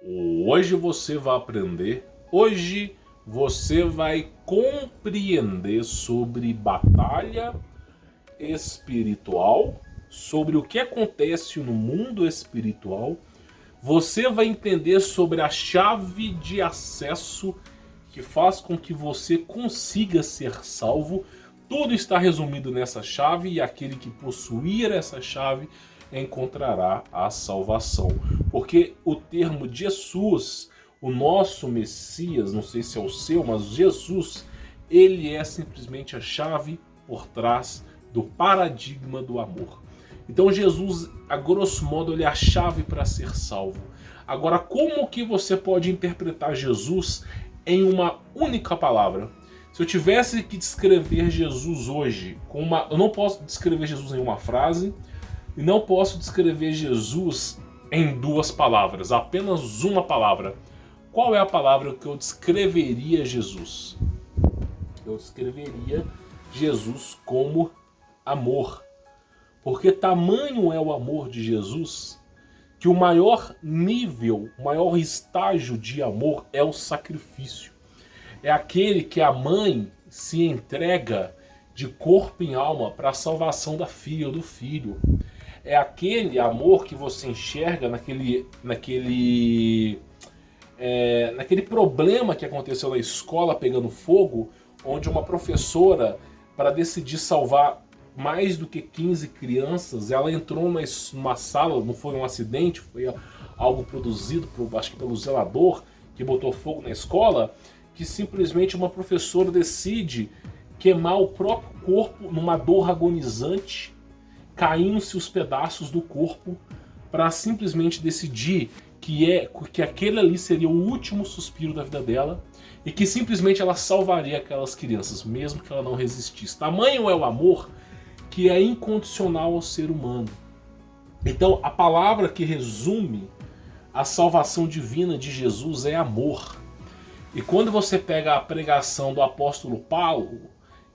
Hoje você vai aprender, hoje você vai compreender sobre batalha espiritual, sobre o que acontece no mundo espiritual. Você vai entender sobre a chave de acesso que faz com que você consiga ser salvo. Tudo está resumido nessa chave e aquele que possuir essa chave encontrará a salvação. Porque o termo Jesus, o nosso Messias, não sei se é o seu, mas Jesus, ele é simplesmente a chave por trás do paradigma do amor. Então Jesus, a grosso modo, ele é a chave para ser salvo. Agora, como que você pode interpretar Jesus em uma única palavra? Se eu tivesse que descrever Jesus hoje com uma... Eu não posso descrever Jesus em uma frase e não posso descrever Jesus em duas palavras, apenas uma palavra. Qual é a palavra que eu descreveria Jesus? Eu descreveria Jesus como amor. Porque tamanho é o amor de Jesus que o maior nível, o maior estágio de amor é o sacrifício. É aquele que a mãe se entrega de corpo e alma para a salvação da filha ou do filho. É aquele amor que você enxerga naquele problema que aconteceu na escola pegando fogo, onde uma professora, para decidir salvar mais do que 15 crianças, ela entrou numa sala, não foi um acidente, foi algo produzido, acho que pelo zelador, que botou fogo na escola, que simplesmente uma professora decide queimar o próprio corpo numa dor agonizante, caindo-se os pedaços do corpo, para simplesmente decidir que aquele ali seria o último suspiro da vida dela e que simplesmente ela salvaria aquelas crianças, mesmo que ela não resistisse. Tamanho é o amor que é incondicional ao ser humano. Então, a palavra que resume a salvação divina de Jesus é amor. E quando você pega a pregação do apóstolo Paulo,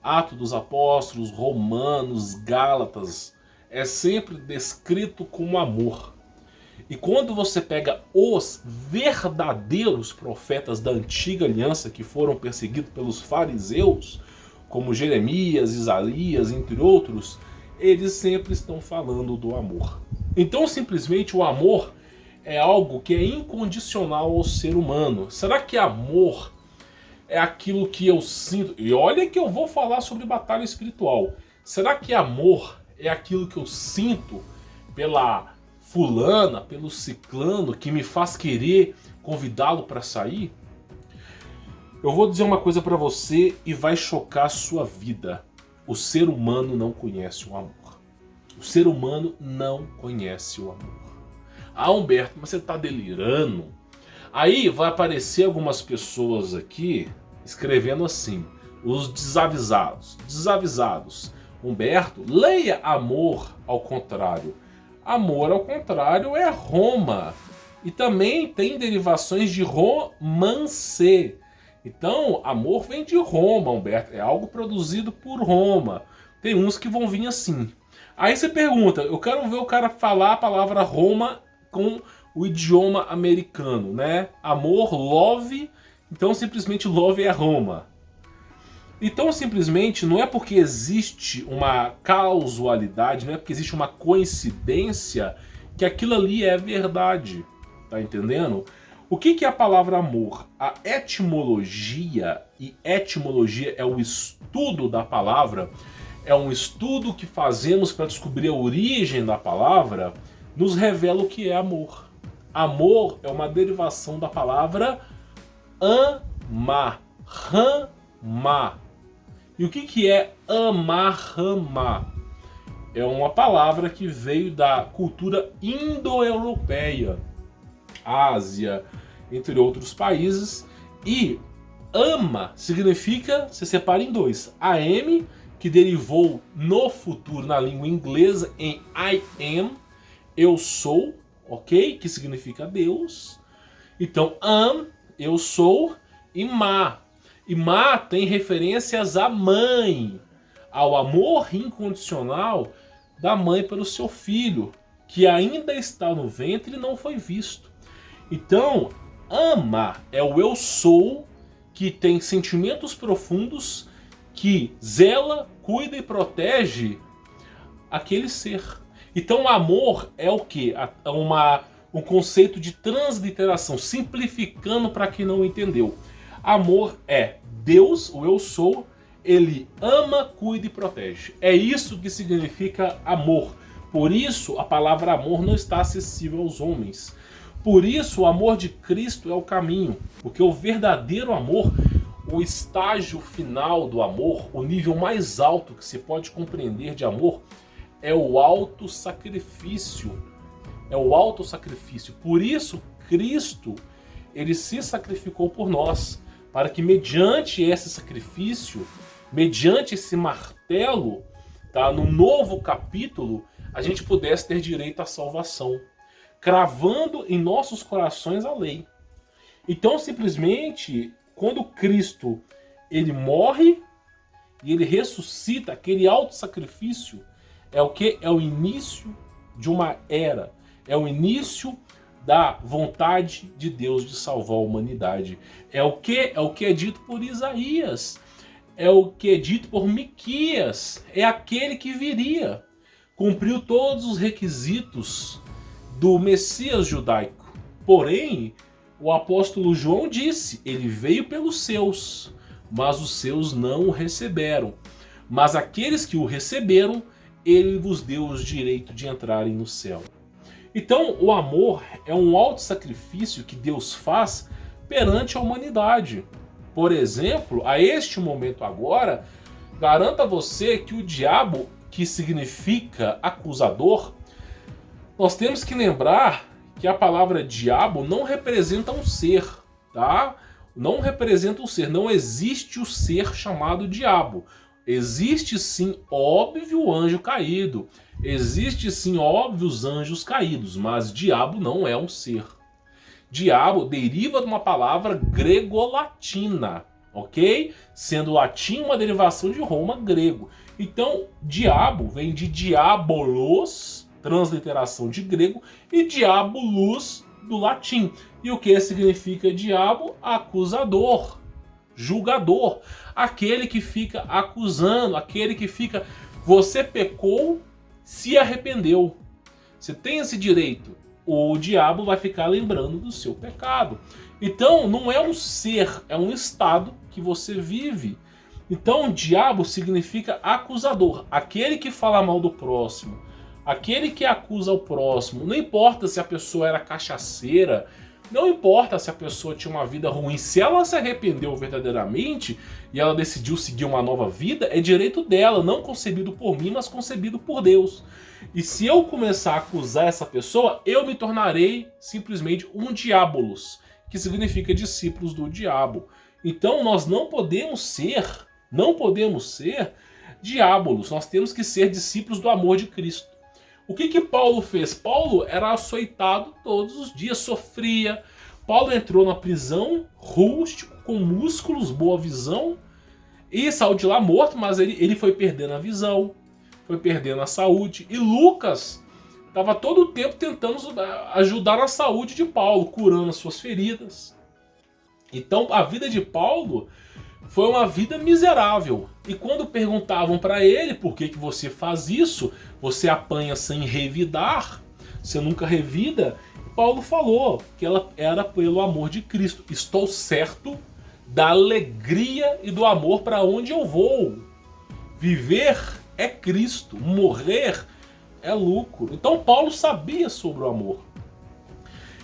Atos dos Apóstolos, Romanos, Gálatas, é sempre descrito como amor. E quando você pega os verdadeiros profetas da antiga aliança que foram perseguidos pelos fariseus, como Jeremias, Isaías, entre outros, eles sempre estão falando do amor. Então, simplesmente, o amor é algo que é incondicional ao ser humano. Será que amor é aquilo que eu sinto? E olha que eu vou falar sobre batalha espiritual. Será que amor é aquilo que eu sinto pela fulana, pelo ciclano, que me faz querer convidá-lo para sair? Eu vou dizer uma coisa para você e vai chocar a sua vida. O ser humano não conhece o amor. O ser humano não conhece o amor. Ah, Humberto, mas você está delirando? Aí vai aparecer algumas pessoas aqui escrevendo assim: os desavisados. Desavisados. Humberto, leia amor ao contrário. Amor ao contrário é Roma. E também tem derivações de romance. Então, amor vem de Roma, Humberto. É algo produzido por Roma. Tem uns que vão vir assim. Aí você pergunta, eu quero ver o cara falar a palavra Roma com o idioma americano, né? Amor, love. Então, simplesmente love é Roma. Então, simplesmente, não é porque existe uma causalidade, não é porque existe uma coincidência que aquilo ali é verdade. Tá entendendo? O que é a palavra amor? A etimologia, e etimologia é o estudo da palavra, é um estudo que fazemos para descobrir a origem da palavra, nos revela o que é amor. Amor é uma derivação da palavra amar, ramar. E o que é amar, ramar? É uma palavra que veio da cultura indo-europeia, Ásia, entre outros países. E ama significa, se separa em dois: am, que derivou no futuro na língua inglesa em I am, eu sou, ok? Que significa Deus. Então, eu sou, e ma. E ma tem referências à mãe, ao amor incondicional da mãe pelo seu filho, que ainda está no ventre e não foi visto. Então, ama é o eu sou que tem sentimentos profundos, que zela, cuida e protege aquele ser. Então, amor é o quê? Um conceito de transliteração, simplificando para quem não entendeu. Amor é Deus, o eu sou, ele ama, cuida e protege. É isso que significa amor. Por isso, a palavra amor não está acessível aos homens. Por isso, o amor de Cristo é o caminho. Porque o verdadeiro amor, o estágio final do amor, o nível mais alto que se pode compreender de amor, é o autossacrifício. É o autossacrifício. Por isso, Cristo, ele se sacrificou por nós, para que mediante esse sacrifício, mediante esse martelo, tá, no novo capítulo, a gente pudesse ter direito à salvação, cravando em nossos corações a lei. Então, simplesmente, quando Cristo ele morre e ele ressuscita, aquele autossacrifício é o que? É o início de uma era. É o início da vontade de Deus de salvar a humanidade. É o que? É o que é dito por Isaías. É o que é dito por Miquias. É aquele que viria. Cumpriu todos os requisitos do Messias judaico. Porém, o apóstolo João disse, ele veio pelos seus, mas os seus não o receberam. Mas aqueles que o receberam, ele vos deu o direito de entrarem no céu. Então, o amor é um autossacrifício que Deus faz perante a humanidade. Por exemplo, a este momento agora, garanto a você que o diabo, que significa acusador, nós temos que lembrar que a palavra diabo não representa um ser, tá? Não representa um ser, não existe o ser chamado diabo. Existe sim, óbvio, o anjo caído. Existe sim, óbvios anjos caídos, mas diabo não é um ser. Diabo deriva de uma palavra grego-latina, ok? Sendo latim uma derivação de Roma, grego. Então, diabo vem de diabolos, transliteração de grego, e diabolus do latim. E o que significa diabo? Acusador, julgador, aquele que fica acusando, aquele que fica... Você pecou, se arrependeu. Você tem esse direito. O diabo vai ficar lembrando do seu pecado. Então, não é um ser, é um estado que você vive. Então, diabo significa acusador, aquele que fala mal do próximo, aquele que acusa o próximo. Não importa se a pessoa era cachaceira, não importa se a pessoa tinha uma vida ruim, se ela se arrependeu verdadeiramente e ela decidiu seguir uma nova vida, é direito dela, não concebido por mim, mas concebido por Deus. E se eu começar a acusar essa pessoa, eu me tornarei simplesmente um diabolos, que significa discípulos do diabo. Então nós não podemos ser diabolos, nós temos que ser discípulos do amor de Cristo. O que Paulo fez? Paulo era açoitado todos os dias, sofria. Paulo entrou na prisão, rústico, com músculos, boa visão, e saiu de lá morto, mas ele foi perdendo a visão, foi perdendo a saúde. E Lucas estava todo o tempo tentando ajudar na saúde de Paulo, curando as suas feridas. Então a vida de Paulo foi uma vida miserável. E quando perguntavam para ele por que você faz isso, você apanha sem revidar, você nunca revida, Paulo falou que ela era pelo amor de Cristo. Estou certo da alegria e do amor para onde eu vou. Viver é Cristo, morrer é lucro. Então Paulo sabia sobre o amor.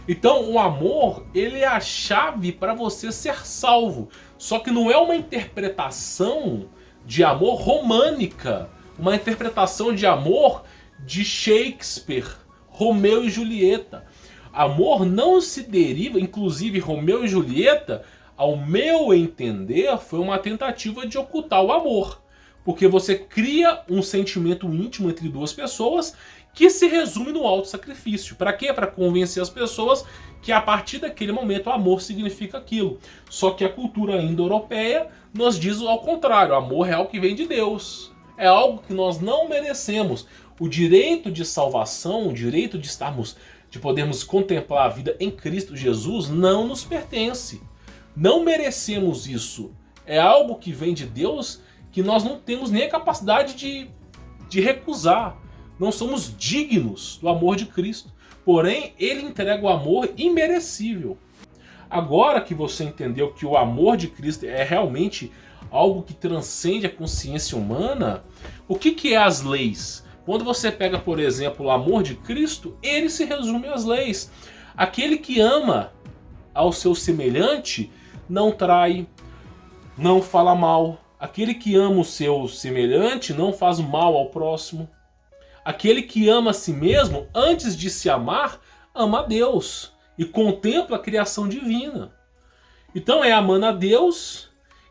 Então o amor, ele é a chave para você ser salvo. Só que não é uma interpretação de amor românica, uma interpretação de amor de Shakespeare, Romeu e Julieta. Amor não se deriva, inclusive Romeu e Julieta, ao meu entender, foi uma tentativa de ocultar o amor. Porque você cria um sentimento íntimo entre duas pessoas que se resume no autossacrifício. Para quê? Para convencer as pessoas que a partir daquele momento o amor significa aquilo. Só que a cultura indo-europeia nos diz ao contrário. O amor é algo que vem de Deus. É algo que nós não merecemos. O direito de salvação, o direito de de podermos contemplar a vida em Cristo Jesus, não nos pertence. Não merecemos isso. É algo que vem de Deus que nós não temos nem a capacidade de recusar. Não somos dignos do amor de Cristo. Porém, Ele entrega o amor imerecível. Agora que você entendeu que o amor de Cristo é realmente algo que transcende a consciência humana, o que é as leis? Quando você pega, por exemplo, o amor de Cristo, ele se resume às leis. Aquele que ama ao seu semelhante não trai, não fala mal. Aquele que ama o seu semelhante não faz mal ao próximo. Aquele que ama a si mesmo, antes de se amar, ama a Deus e contempla a criação divina. Então é amando a Deus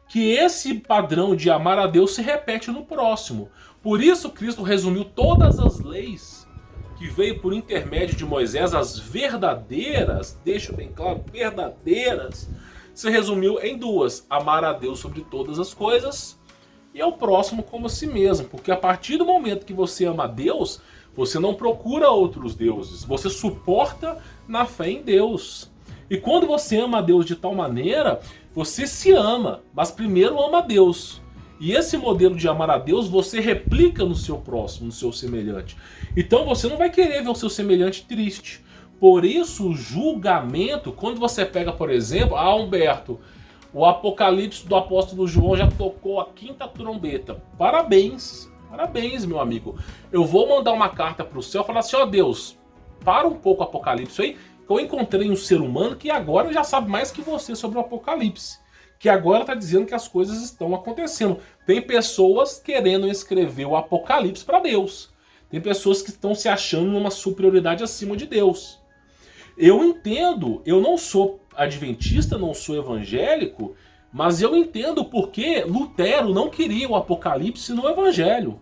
que esse padrão de amar a Deus se repete no próximo. Por isso Cristo resumiu todas as leis que veio por intermédio de Moisés, as verdadeiras, deixa bem claro, verdadeiras, se resumiu em duas: amar a Deus sobre todas as coisas e ao próximo como a si mesmo. Porque a partir do momento que você ama a Deus, você não procura outros deuses, você suporta na fé em Deus. E quando você ama a Deus de tal maneira, você se ama, mas primeiro ama a Deus. E esse modelo de amar a Deus você replica no seu próximo, no seu semelhante. Então você não vai querer ver o seu semelhante triste. Por isso o julgamento, quando você pega, por exemplo, Humberto, o Apocalipse do apóstolo João já tocou a 5ª trombeta. Parabéns, parabéns, meu amigo. Eu vou mandar uma carta para o céu e falar assim: ó Deus, para um pouco o Apocalipse aí, que eu encontrei um ser humano que agora já sabe mais que você sobre o Apocalipse. Que agora está dizendo que as coisas estão acontecendo. Tem pessoas querendo escrever o Apocalipse para Deus. Tem pessoas que estão se achando numa superioridade acima de Deus. Eu entendo, eu não sou adventista, não sou evangélico, mas eu entendo porque Lutero não queria o Apocalipse no Evangelho.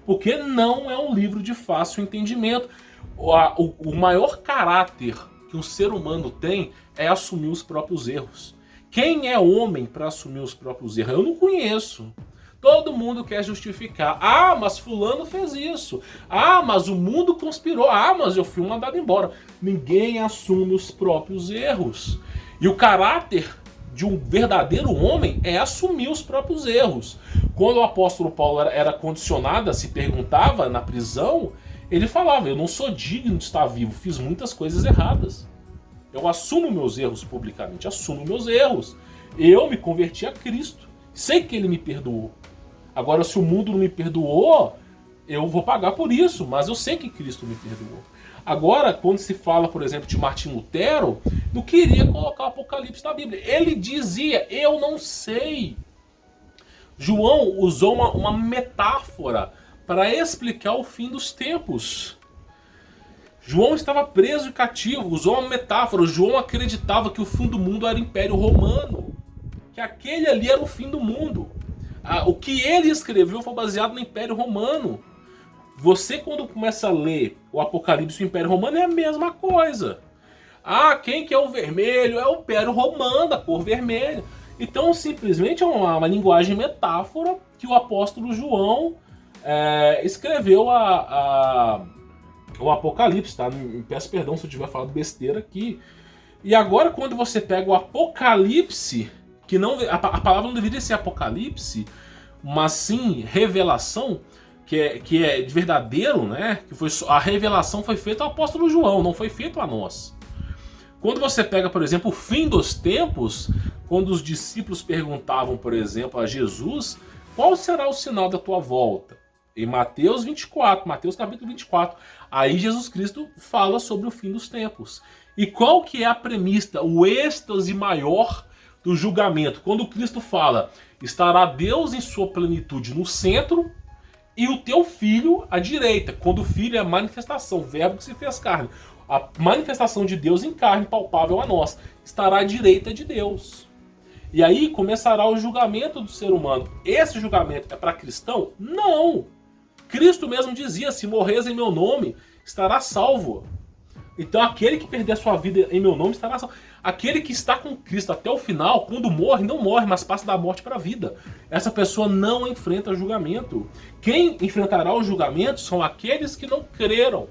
Porque não é um livro de fácil entendimento. O maior caráter que um ser humano tem é assumir os próprios erros. Quem é homem para assumir os próprios erros? Eu não conheço. Todo mundo quer justificar. Ah, mas fulano fez isso. Ah, mas o mundo conspirou. Ah, mas eu fui mandado embora. Ninguém assume os próprios erros. E o caráter de um verdadeiro homem é assumir os próprios erros. Quando o apóstolo Paulo era condicionado, se perguntava na prisão, ele falava: eu não sou digno de estar vivo, fiz muitas coisas erradas. Eu assumo meus erros publicamente, assumo meus erros. Eu me converti a Cristo, sei que Ele me perdoou. Agora, se o mundo não me perdoou, eu vou pagar por isso, mas eu sei que Cristo me perdoou. Agora, quando se fala, por exemplo, de Martim Lutero, não queria colocar o Apocalipse na Bíblia. Ele dizia: eu não sei. João usou uma metáfora para explicar o fim dos tempos. João estava preso e cativo, usou uma metáfora. João acreditava que o fim do mundo era o Império Romano, que aquele ali era o fim do mundo. O que ele escreveu foi baseado no Império Romano. Você, quando começa a ler o Apocalipse do Império Romano, é a mesma coisa. Ah, quem que é o vermelho? É o Império Romano, a cor vermelha. Então, simplesmente é uma linguagem metáfora que o apóstolo João escreveu o Apocalipse, tá? Peço perdão se eu tiver falado besteira aqui. E agora, quando você pega o Apocalipse, que não, a palavra não deveria ser Apocalipse, mas sim revelação, que é de verdadeiro, né? Que foi, a revelação foi feita ao apóstolo João, não foi feita a nós. Quando você pega, por exemplo, o fim dos tempos, quando os discípulos perguntavam, por exemplo, a Jesus: qual será o sinal da tua volta? Em Mateus 24, Mateus capítulo 24, aí Jesus Cristo fala sobre o fim dos tempos. E qual que é a premissa, o êxtase maior do julgamento? Quando Cristo fala: estará Deus em sua plenitude no centro e o teu filho à direita. Quando o filho é a manifestação, o verbo que se fez carne. A manifestação de Deus em carne, palpável a nós. Estará à direita de Deus. E aí começará o julgamento do ser humano. Esse julgamento é para cristão? Não! Cristo mesmo dizia: se morres em meu nome, estará salvo. Então aquele que perder a sua vida em meu nome estará salvo. Aquele que está com Cristo até o final, quando morre, não morre, mas passa da morte para a vida. Essa pessoa não enfrenta julgamento. Quem enfrentará o julgamento são aqueles que não creram.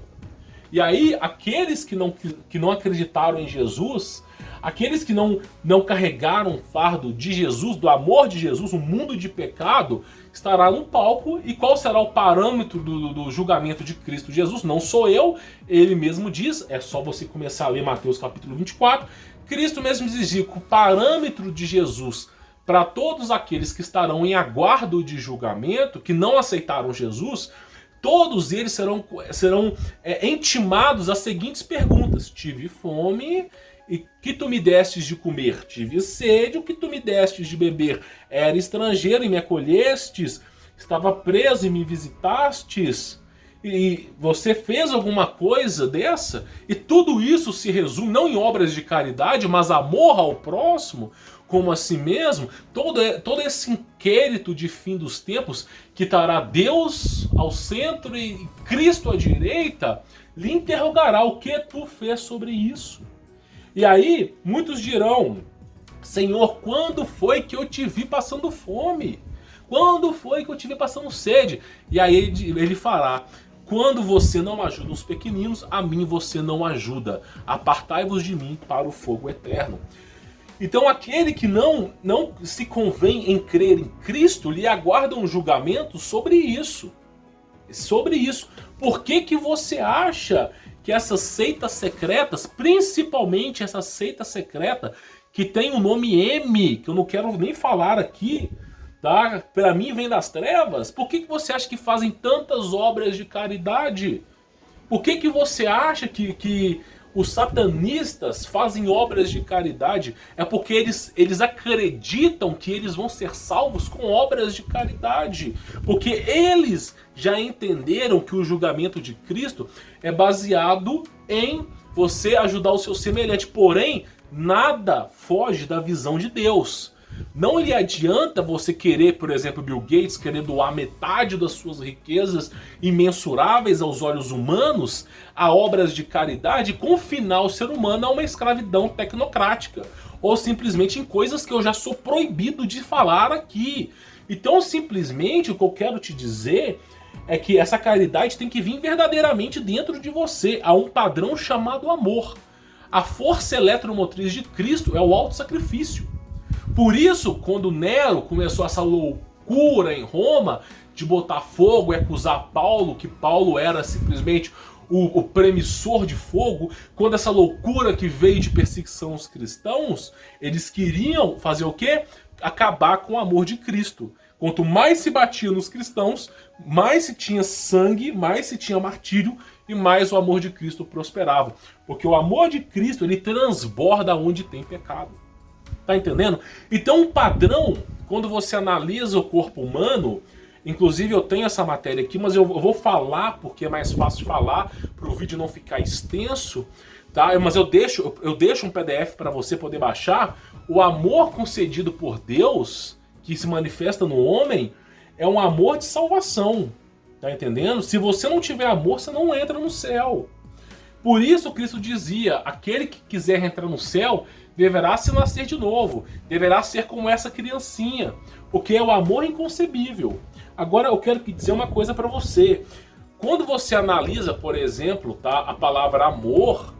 E aí, aqueles que não acreditaram em Jesus, aqueles que não carregaram o fardo de Jesus, do amor de Jesus, o mundo de pecado, estará no palco. E qual será o parâmetro do julgamento de Cristo Jesus? Não sou eu, ele mesmo diz, é só você começar a ler Mateus capítulo 24. Cristo mesmo dizia que o parâmetro de Jesus para todos aqueles que estarão em aguardo de julgamento, que não aceitaram Jesus, todos eles serão intimados as seguintes perguntas: tive fome, e que tu me destes de comer? Tive sede, o que tu me destes de beber? Era estrangeiro e me acolhestes? Estava preso e me visitastes? E você fez alguma coisa dessa? E tudo isso se resume não em obras de caridade, mas amor ao próximo, como a si mesmo. Todo esse inquérito de fim dos tempos, que estará Deus ao centro e Cristo à direita, lhe interrogará: o que tu fez sobre isso? E aí, muitos dirão: Senhor, quando foi que eu te vi passando fome? Quando foi que eu te vi passando sede? E aí ele fará: quando você não ajuda os pequeninos, a mim você não ajuda. Apartai-vos de mim para o fogo eterno. Então aquele que não se convém em crer em Cristo, lhe aguarda um julgamento sobre isso. Sobre isso. Por que você acha que essas seitas secretas, principalmente essa seita secreta que tem o nome M, que eu não quero nem falar aqui, tá? Para mim vem das trevas. Por que você acha que fazem tantas obras de caridade? Por que você acha que os satanistas fazem obras de caridade? É porque eles acreditam que eles vão ser salvos com obras de caridade. Porque eles já entenderam que o julgamento de Cristo é baseado em você ajudar o seu semelhante. Porém, nada foge da visão de Deus. Não lhe adianta você querer, por exemplo, Bill Gates, querer doar metade das suas riquezas imensuráveis aos olhos humanos a obras de caridade e confinar o ser humano a uma escravidão tecnocrática. Ou simplesmente em coisas que eu já sou proibido de falar aqui. Então, simplesmente, o que eu quero te dizer é que essa caridade tem que vir verdadeiramente dentro de você. Há um padrão chamado amor. A força eletromotriz de Cristo é o autossacrifício. Por isso, quando Nero começou essa loucura em Roma de botar fogo e acusar Paulo, que Paulo era simplesmente o premissor de fogo, quando essa loucura que veio de perseguição aos cristãos, eles queriam fazer o quê? Acabar com o amor de Cristo. Quanto mais se batia nos cristãos, mais se tinha sangue, mais se tinha martírio e mais o amor de Cristo prosperava. Porque o amor de Cristo, ele transborda onde tem pecado. Tá entendendo? Então, um padrão, quando você analisa o corpo humano, inclusive eu tenho essa matéria aqui, mas eu vou falar porque é mais fácil falar para o vídeo não ficar extenso, tá? Mas eu deixo um PDF para você poder baixar. O amor concedido por Deus, que se manifesta no homem, é um amor de salvação. Tá entendendo? Se você não tiver amor, você não entra no céu. Por isso Cristo dizia: aquele que quiser entrar no céu deverá se nascer de novo, deverá ser como essa criancinha, porque é o amor inconcebível. Agora eu quero dizer uma coisa para você. Quando você analisa, por exemplo, tá, a palavra amor,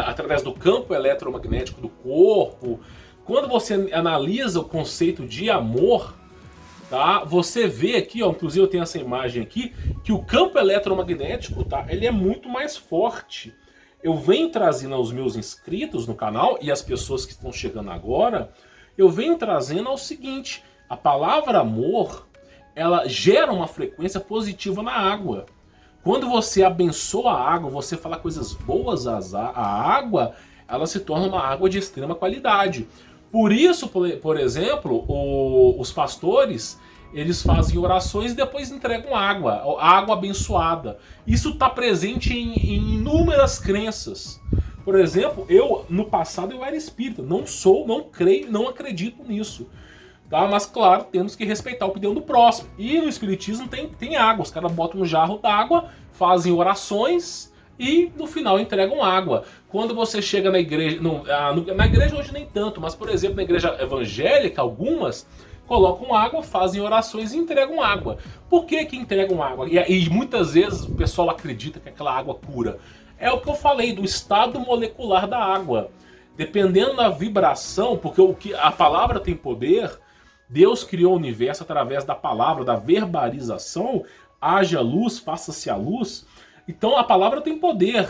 através do campo eletromagnético do corpo, quando você analisa o conceito de amor, tá, você vê aqui, ó, inclusive eu tenho essa imagem aqui, que o campo eletromagnético, tá, ele é muito mais forte. Eu venho trazendo aos meus inscritos no canal e as pessoas que estão chegando agora, eu venho trazendo ao seguinte: a palavra amor, ela gera uma frequência positiva na água. Quando você abençoa a água, você fala coisas boas à água, ela se torna uma água de extrema qualidade. Por isso, por exemplo, os pastores, eles fazem orações e depois entregam água abençoada. Isso está presente em inúmeras crenças. Por exemplo, no passado eu era espírita, não creio, não acredito nisso. Tá? Mas claro, temos que respeitar a opinião do próximo. E no espiritismo tem água, os caras botam um jarro d'água, fazem orações e no final entregam água. Quando você chega na igreja, na igreja hoje nem tanto, mas por exemplo na igreja evangélica, algumas colocam água, fazem orações e entregam água. Por que que entregam água? E muitas vezes o pessoal acredita que aquela água cura. É o que eu falei do estado molecular da água. Dependendo da vibração, porque a palavra tem poder, Deus criou o universo através da palavra, da verbalização, haja luz, faça-se a luz. Então a palavra tem poder.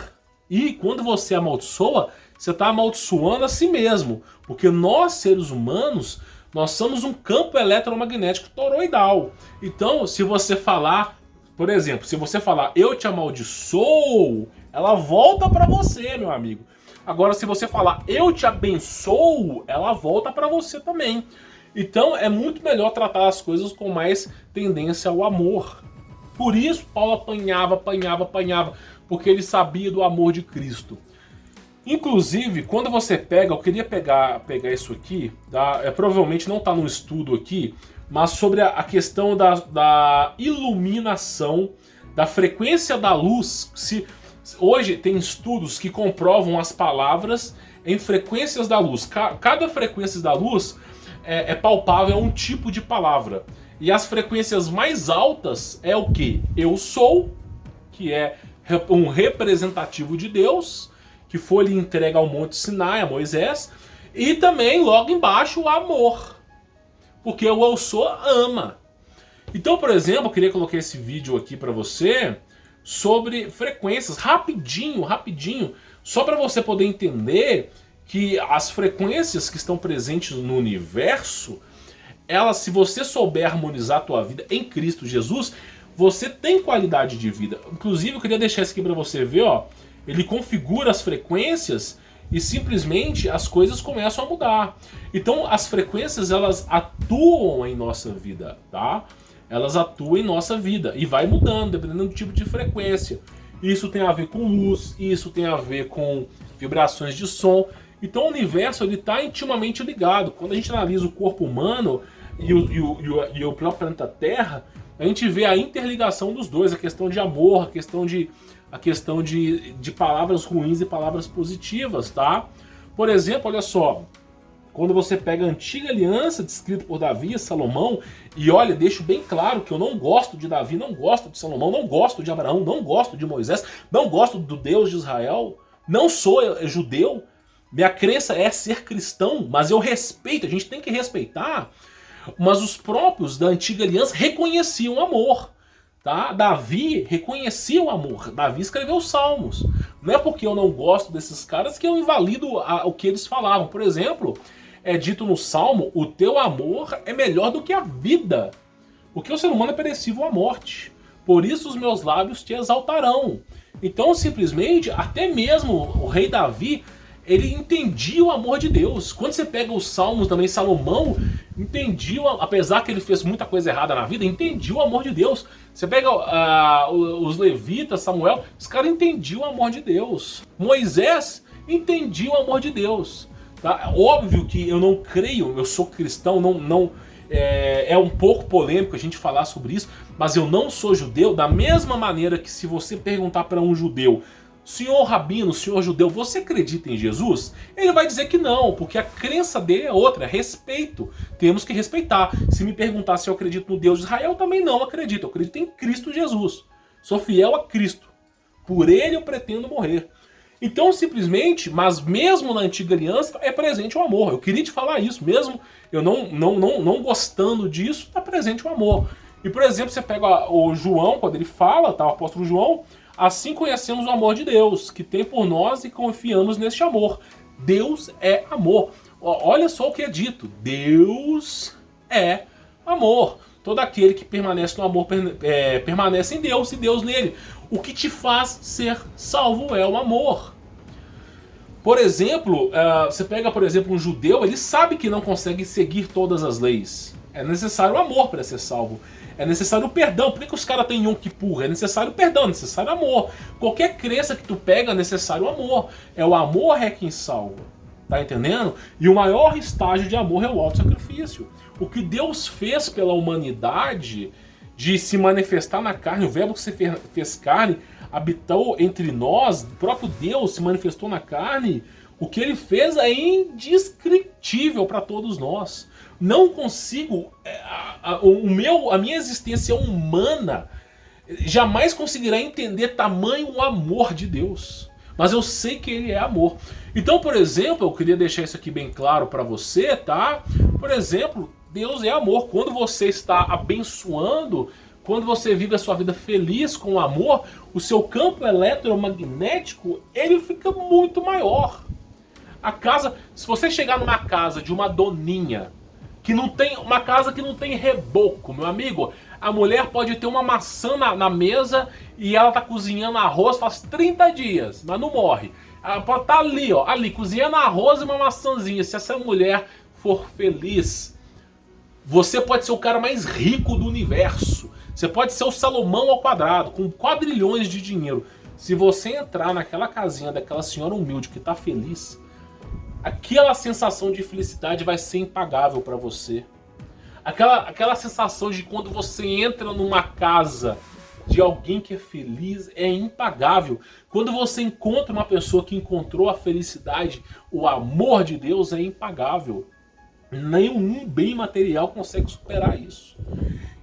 E quando você amaldiçoa, você está amaldiçoando a si mesmo. Porque nós, seres humanos, nós somos um campo eletromagnético toroidal. Então, se você falar, por exemplo, se você falar eu te amaldiçoo, ela volta para você, meu amigo. Agora, se você falar eu te abençoo, ela volta para você também. Então, é muito melhor tratar as coisas com mais tendência ao amor. Por isso, Paulo apanhava, porque ele sabia do amor de Cristo. Inclusive, quando você pega, eu queria pegar isso aqui, tá? Provavelmente não está no estudo aqui, mas sobre a questão da iluminação, da frequência da luz. Hoje tem estudos que comprovam as palavras em frequências da luz. Cada frequência da luz é palpável, é um tipo de palavra. E as frequências mais altas é o que? Eu sou, que é um representativo de Deus, que foi lhe entregue ao Monte Sinai, a Moisés. E também, logo embaixo, o amor. Porque o eu sou ama. Então, por exemplo, eu queria colocar esse vídeo aqui para você sobre frequências, rapidinho, só para você poder entender que as frequências que estão presentes no universo, elas, se você souber harmonizar a tua vida em Cristo Jesus, você tem qualidade de vida. Inclusive, eu queria deixar isso aqui para você ver, ó. Ele configura as frequências e simplesmente as coisas começam a mudar. Então, as frequências, elas atuam em nossa vida, tá? Elas atuam em nossa vida e vai mudando, dependendo do tipo de frequência. Isso tem a ver com luz, isso tem a ver com vibrações de som. Então o universo está intimamente ligado. Quando a gente analisa o corpo humano e o próprio planeta Terra, a gente vê a interligação dos dois, a questão de amor, a questão de palavras ruins e palavras positivas, tá? Por exemplo, olha só, quando você pega a antiga aliança descrita por Davi e Salomão, e olha, deixo bem claro que eu não gosto de Davi, não gosto de Salomão, não gosto de Abraão, não gosto de Moisés, não gosto do Deus de Israel, não sou judeu, minha crença é ser cristão, mas eu respeito, a gente tem que respeitar, mas os próprios da antiga aliança reconheciam o amor. Tá? Davi reconhecia o amor. Davi escreveu os Salmos. Não é porque eu não gosto desses caras que eu invalido o que eles falavam. Por exemplo, é dito no Salmo: o teu amor é melhor do que a vida, porque o ser humano é perecível à morte. Por isso os meus lábios te exaltarão. Então, simplesmente, até mesmo o rei Davi, ele entendia o amor de Deus. Quando você pega os Salmos também, Salomão entendia, apesar que ele fez muita coisa errada na vida, entendia o amor de Deus. Você pega os levitas, Samuel, os caras entendiam o amor de Deus. Moisés entendia o amor de Deus. Tá? Óbvio que eu não creio, eu sou cristão, é um pouco polêmico a gente falar sobre isso, mas eu não sou judeu, da mesma maneira que se você perguntar para um judeu: senhor rabino, senhor judeu, você acredita em Jesus? Ele vai dizer que não, porque a crença dele é outra, é respeito. Temos que respeitar. Se me perguntar se eu acredito no Deus de Israel, eu também não acredito. Eu acredito em Cristo Jesus. Sou fiel a Cristo. Por ele eu pretendo morrer. Então, simplesmente, mas mesmo na antiga aliança, é presente o amor. Eu queria te falar isso, mesmo eu não gostando disso, está presente o amor. E, por exemplo, você pega o João, quando ele fala, tá, o apóstolo João: assim conhecemos o amor de Deus, que tem por nós e confiamos neste amor. Deus é amor. Olha só o que é dito: Deus é amor. Todo aquele que permanece no amor permanece em Deus e Deus nele. O que te faz ser salvo é o amor. Por exemplo, você pega, por exemplo, um judeu, ele sabe que não consegue seguir todas as leis. É necessário amor para ser salvo. É necessário perdão. Por que os caras têm Yom Kippur? É necessário perdão, é necessário amor. Qualquer crença que tu pega é necessário amor. É o amor é quem salva. Tá entendendo? E o maior estágio de amor é o auto-sacrifício. O que Deus fez pela humanidade, de se manifestar na carne, o verbo que se fez carne, habitou entre nós, o próprio Deus se manifestou na carne, o que ele fez é indescritível. factível para todos nós. Não consigo, a minha existência humana jamais conseguirá entender tamanho o amor de Deus. Mas eu sei que Ele é amor. Então, por exemplo, eu queria deixar isso aqui bem claro para você, tá? Por exemplo, Deus é amor. Quando você está abençoando, quando você vive a sua vida feliz com amor, o seu campo eletromagnético, ele fica muito maior. A casa, se você chegar numa casa de uma doninha, que não tem, uma casa que não tem reboco, meu amigo, a mulher pode ter uma maçã na mesa e ela tá cozinhando arroz faz 30 dias, mas não morre. Ela pode estar ali, ó, ali, cozinhando arroz e uma maçãzinha. Se essa mulher for feliz, você pode ser o cara mais rico do universo. Você pode ser o Salomão ao quadrado, com quadrilhões de dinheiro. Se você entrar naquela casinha daquela senhora humilde que tá feliz, aquela sensação de felicidade vai ser impagável para você. Aquela sensação de quando você entra numa casa de alguém que é feliz é impagável. Quando você encontra uma pessoa que encontrou a felicidade, o amor de Deus é impagável. Nenhum bem material consegue superar isso.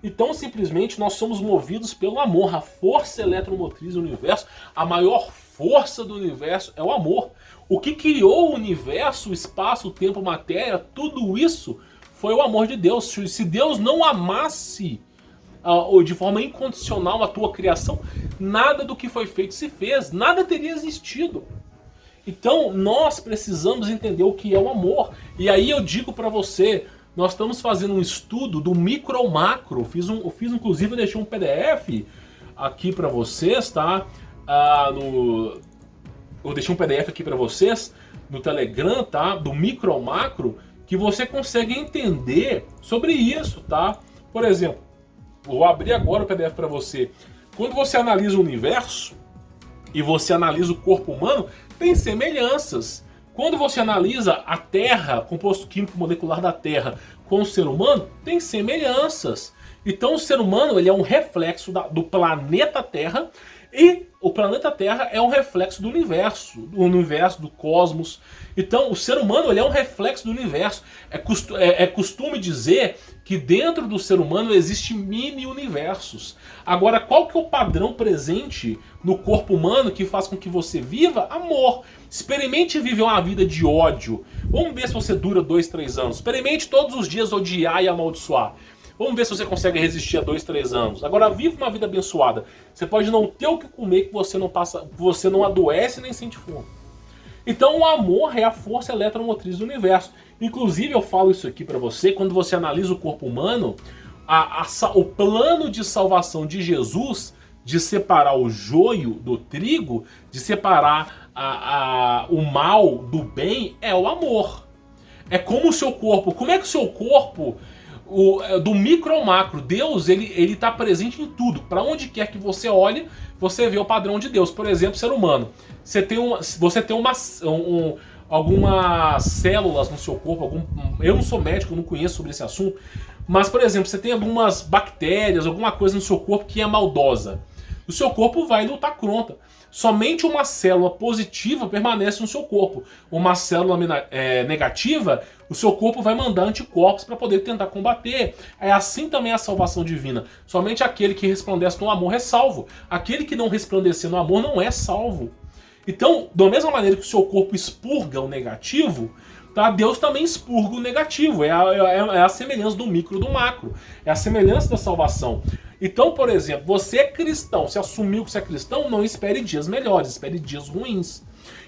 Então, simplesmente, nós somos movidos pelo amor. A força eletromotriz do universo, a maior força do universo é o amor. O que criou o universo, o espaço, o tempo, a matéria, tudo isso foi o amor de Deus. Se Deus não amasse de forma incondicional a tua criação, nada do que foi feito se fez, nada teria existido. Então nós precisamos entender o que é o amor. E aí eu digo para você, nós estamos fazendo um estudo do micro ao macro. Eu fiz inclusive, eu deixei um PDF aqui para vocês, tá? Eu deixei um PDF aqui para vocês no Telegram, tá? Do micro ao macro, que você consegue entender sobre isso, tá? Por exemplo, vou abrir agora o PDF para você. Quando você analisa o universo e você analisa o corpo humano, tem semelhanças. Quando você analisa a Terra, composto químico molecular da Terra, com o ser humano, tem semelhanças. Então o ser humano, ele é um reflexo do planeta Terra, e o planeta Terra é um reflexo do universo, do cosmos. Então o ser humano, ele é um reflexo do universo. É costume dizer que dentro do ser humano existe mini-universos. Agora, qual que é o padrão presente no corpo humano que faz com que você viva? Amor. Experimente viver uma vida de ódio. Vamos ver se você dura 2, 3 anos. Experimente todos os dias odiar e amaldiçoar. Vamos ver se você consegue resistir a 2, 3 anos. Agora, vive uma vida abençoada. Você pode não ter o que comer, que você não adoece nem sente fome. Então o amor é a força eletromotriz do universo. Inclusive eu falo isso aqui pra você, quando você analisa o corpo humano, o plano de salvação de Jesus, de separar o joio do trigo, de separar o mal do bem, é o amor. É como o seu corpo, como é que o seu corpo, do micro ao macro, Deus ele tá presente em tudo. Para onde quer que você olhe, você vê o padrão de Deus. Por exemplo, ser humano. Você tem algumas células no seu corpo, eu não sou médico, eu não conheço sobre esse assunto, mas, por exemplo, você tem algumas bactérias, alguma coisa no seu corpo que é maldosa. O seu corpo vai lutar contra. Somente uma célula positiva permanece no seu corpo. Uma célula negativa, o seu corpo vai mandar anticorpos para poder tentar combater. É assim também a salvação divina. Somente aquele que resplandece no amor é salvo. Aquele que não resplandecer no amor não é salvo. Então, da mesma maneira que o seu corpo expurga o negativo, tá? Deus também expurga o negativo. É a semelhança do micro do macro. É a semelhança da salvação. Então, por exemplo, você é cristão, você assumiu que você é cristão, não espere dias melhores, espere dias ruins.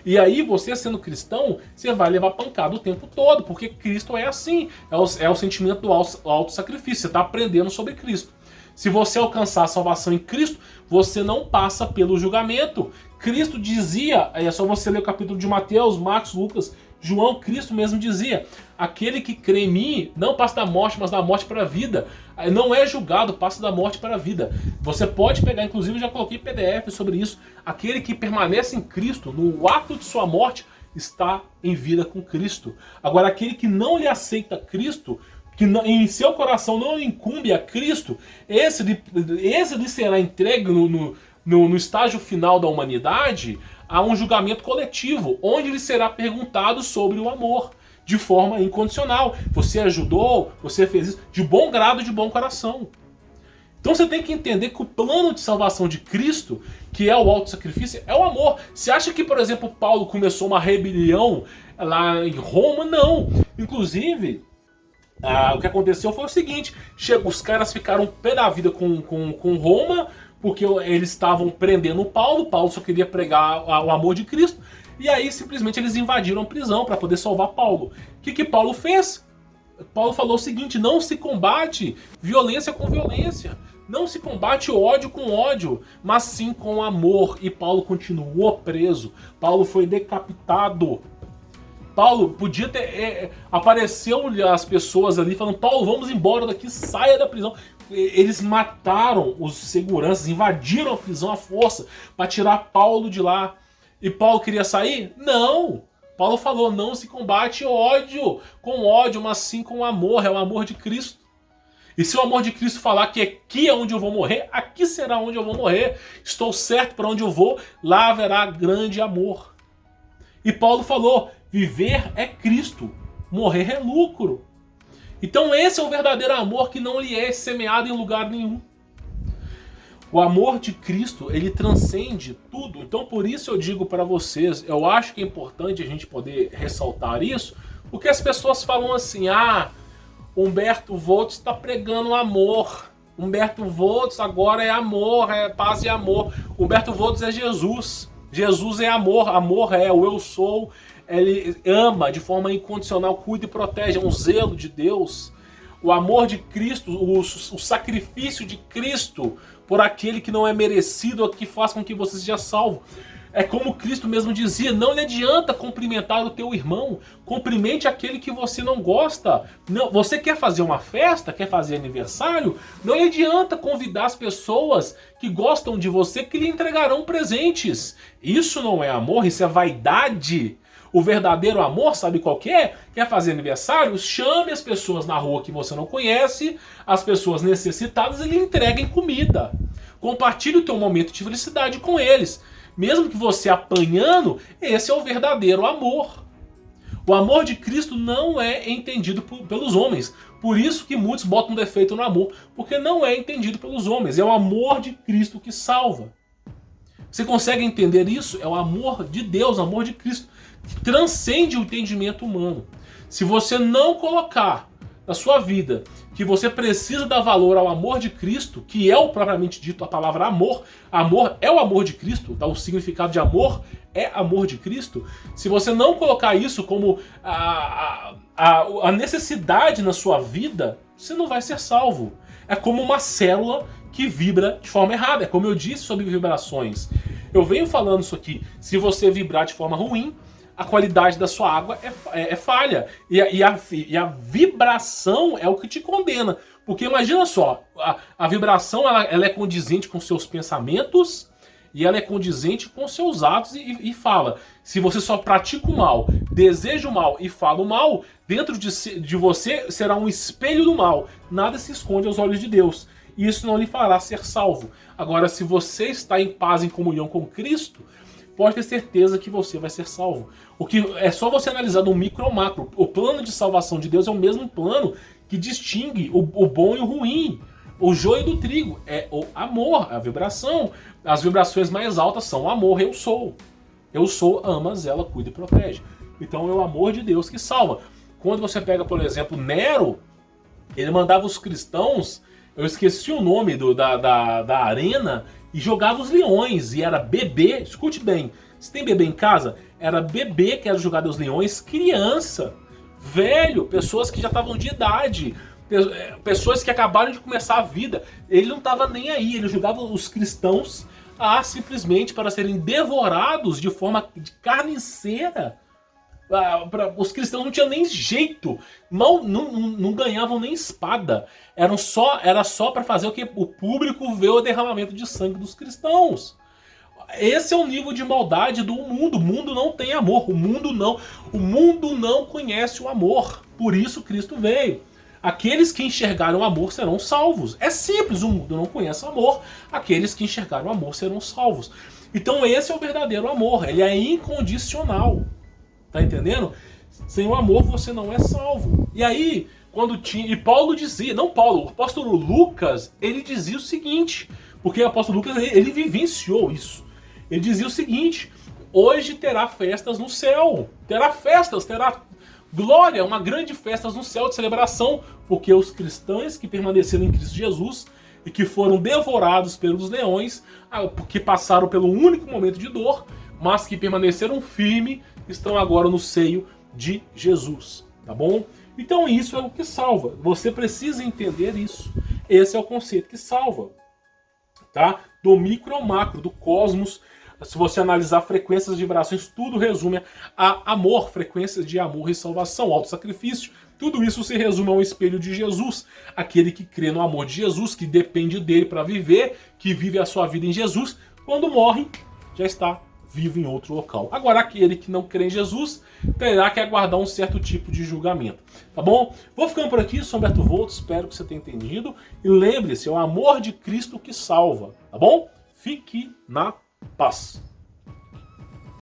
E aí, você sendo cristão, você vai levar pancada o tempo todo, porque Cristo é assim, é o sentimento do auto-sacrifício, você está aprendendo sobre Cristo. Se você alcançar a salvação em Cristo, você não passa pelo julgamento. Cristo dizia, é só você ler o capítulo de Mateus, Marcos, Lucas, João, Cristo mesmo dizia: aquele que crê em mim não passa da morte, mas da morte para a vida. Não é julgado, passa da morte para a vida. Você pode pegar, inclusive eu já coloquei PDF sobre isso. Aquele que permanece em Cristo, no ato de sua morte, está em vida com Cristo. Agora, aquele que não lhe aceita Cristo, que em seu coração não incumbe a Cristo, esse lhe será entregue no estágio final da humanidade a um julgamento coletivo, onde lhe será perguntado sobre o amor. de forma incondicional. Você ajudou, você fez isso de bom grado, de bom coração. Então você tem que entender que o plano de salvação de Cristo, que é o auto-sacrifício, é o amor. Você acha que, por exemplo, Paulo começou uma rebelião lá em Roma? Não. Inclusive, o que aconteceu foi o seguinte: os caras ficaram pé da vida com Roma, porque eles estavam prendendo Paulo. Paulo só queria pregar o amor de Cristo. E aí, simplesmente, eles invadiram a prisão para poder salvar Paulo. O que Paulo fez? Paulo falou o seguinte: não se combate violência com violência. Não se combate ódio com ódio, mas sim com amor. E Paulo continuou preso. Paulo foi decapitado. Paulo podia ter... apareceu as pessoas ali falando: Paulo, vamos embora daqui, saia da prisão. Eles mataram os seguranças, invadiram a prisão à força para tirar Paulo de lá. E Paulo queria sair? Não! Paulo falou: não se combate ódio com ódio, mas sim com amor. É o amor de Cristo. E se o amor de Cristo falar que aqui é onde eu vou morrer, aqui será onde eu vou morrer. Estou certo para onde eu vou, lá haverá grande amor. E Paulo falou: viver é Cristo, morrer é lucro. Então esse é o verdadeiro amor, que não lhe é semeado em lugar nenhum. O amor de Cristo, ele transcende tudo. Então por isso eu digo para vocês, eu acho que é importante a gente poder ressaltar isso, porque as pessoas falam assim: Humberto Volts está pregando amor. Humberto Volts agora é amor, é paz e amor. Humberto Volts é Jesus. Jesus é amor, amor é o eu sou. Ele ama de forma incondicional, cuida e protege, é um zelo de Deus. O amor de Cristo, o sacrifício de Cristo por aquele que não é merecido, que faz com que você seja salvo. É como Cristo mesmo dizia: não lhe adianta cumprimentar o teu irmão, cumprimente aquele que você não gosta. Não, você quer fazer uma festa, quer fazer aniversário, não lhe adianta convidar as pessoas que gostam de você, que lhe entregarão presentes. Isso não é amor, isso é vaidade. O verdadeiro amor, sabe qual que é? Quer fazer aniversário? Chame as pessoas na rua que você não conhece, as pessoas necessitadas, e lhe entreguem comida. Compartilhe o teu momento de felicidade com eles. Mesmo que você apanhando, esse é o verdadeiro amor. O amor de Cristo não é entendido pelos homens. Por isso que muitos botam defeito no amor, porque não é entendido pelos homens. É o amor de Cristo que salva. Você consegue entender isso? É o amor de Deus, o amor de Cristo, que transcende o entendimento humano. Se você não colocar na sua vida que você precisa dar valor ao amor de Cristo, que é o propriamente dito a palavra amor, amor é o amor de Cristo, tá? O significado de amor é amor de Cristo. Se você não colocar isso como a necessidade na sua vida, você não vai ser salvo. É como uma célula que vibra de forma errada. É como eu disse sobre vibrações. Eu venho falando isso aqui: se você vibrar de forma ruim, a qualidade da sua água é falha. E a vibração é o que te condena. Porque imagina só, a vibração ela é condizente com seus pensamentos e ela é condizente com seus atos e fala. Se você só pratica o mal, deseja o mal e fala o mal, dentro de você será um espelho do mal. Nada se esconde aos olhos de Deus. E isso não lhe fará ser salvo. Agora, se você está em paz, em comunhão com Cristo, pode ter certeza que você vai ser salvo. O que é só você analisar no micro ao macro. O plano de salvação de Deus é o mesmo plano que distingue o bom e o ruim. O joio do trigo é o amor, a vibração. As vibrações mais altas são o amor, eu sou. Eu sou, ama, zela, cuida e protege. Então é o amor de Deus que salva. Quando você pega, por exemplo, Nero, ele mandava os cristãos, eu esqueci o nome da arena, e jogava os leões, e era bebê. Escute bem, se tem bebê em casa, era bebê que era jogado aos leões, criança, velho, pessoas que já estavam de idade, pessoas que acabaram de começar a vida. Ele não estava nem aí, ele jogava os cristãos simplesmente para serem devorados de forma de carniceira. Os cristãos não tinham nem jeito, não ganhavam nem espada. Era só para fazer o que o público vê o derramamento de sangue dos cristãos. Esse é o nível de maldade do mundo. O mundo não tem amor. O mundo não conhece o amor. Por isso Cristo veio. Aqueles que enxergaram o amor serão salvos. É simples, o mundo não conhece amor. Aqueles que enxergaram o amor serão salvos. Então esse é o verdadeiro amor. Ele é incondicional. Tá entendendo? Sem o amor você não é salvo. E aí, e Paulo dizia, não Paulo, o apóstolo Lucas, ele dizia o seguinte, porque o apóstolo Lucas, ele vivenciou isso. Ele dizia o seguinte: hoje terá festas no céu, terá festas, terá glória, uma grande festa no céu de celebração, porque os cristãos que permaneceram em Cristo Jesus e que foram devorados pelos leões, porque passaram pelo único momento de dor, mas que permaneceram firmes, estão agora no seio de Jesus, tá bom? Então isso é o que salva. Você precisa entender isso. Esse é o conceito que salva, tá? Do micro ao macro, do cosmos. Se você analisar frequências de vibrações, tudo resume a amor, frequências de amor e salvação, autossacrifício. Tudo isso se resume ao espelho de Jesus. Aquele que crê no amor de Jesus, que depende dele para viver, que vive a sua vida em Jesus, quando morre, já está vivo em outro local. Agora, aquele que não crê em Jesus terá que aguardar um certo tipo de julgamento. Tá bom? Vou ficando por aqui, sou Humberto Volto, espero que você tenha entendido. E lembre-se, é o amor de Cristo que salva. Tá bom? Fique na paz.